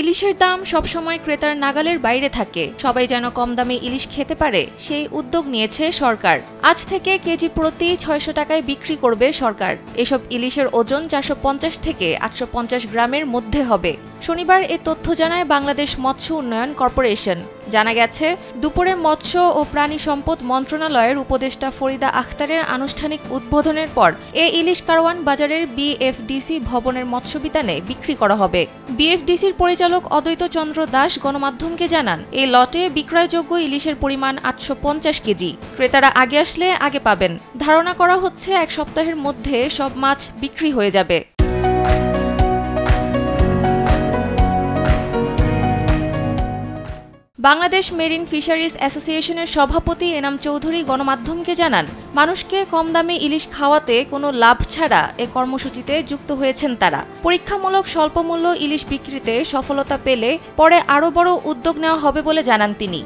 ইলিশের দাম সবসময় ক্রেতার নাগালের বাইরে থাকে, সবাই যেন কম দামে ইলিশ খেতে পারে সেই উদ্যোগ নিয়েছে সরকার। আজ থেকে কেজি প্রতি ৬০০ টাকায় বিক্রি করবে সরকার। এসব ইলিশের ওজন ৪৫০ থেকে ৮৫০ গ্রামের মধ্যে হবে। শনিবার এ তথ্য জানায় বাংলাদেশ মৎস্য উন্নয়ন কর্পোরেশন। জানা গেছে, দুপুরে মৎস্য ও প্রাণী সম্পদ মন্ত্রণালয়ের উপদেষ্টা ফরিদা আখতারের আনুষ্ঠানিক উদ্বোধনের পর এ ইলিশ কারওয়ান বাজারের বিএফডিসি ভবনের মৎস্যবিতানে বিক্রি করা হবে। বিএফডিসির পরিচালক অদ্বৈত চন্দ্র দাস গণমাধ্যমকে জানান, এই লটে বিক্রয়যোগ্য ইলিশের পরিমাণ ৮৫০ কেজি। ক্রেতারা আগে আসলে আগে পাবেন। ধারণা করা হচ্ছে ১ সপ্তাহের মধ্যে সব মাছ বিক্রি হয়ে যাবে। বাংলাদেশ মেরিন ফিশারিজ অ্যাসোসিয়েশনের সভাপতি এনাম চৌধুরী গণমাধ্যমকে জানান, মানুষকে কম দামে ইলিশ খাওয়াতে কোনো লাভ ছাড়া এ কর্মসূচিতে যুক্ত হয়েছেন তারা। পরীক্ষামূলক স্বল্পমূল্য ইলিশ বিক্রিতে সফলতা পেলে পরে আরও বড় উদ্যোগ নেওয়া হবে বলে জানান তিনি।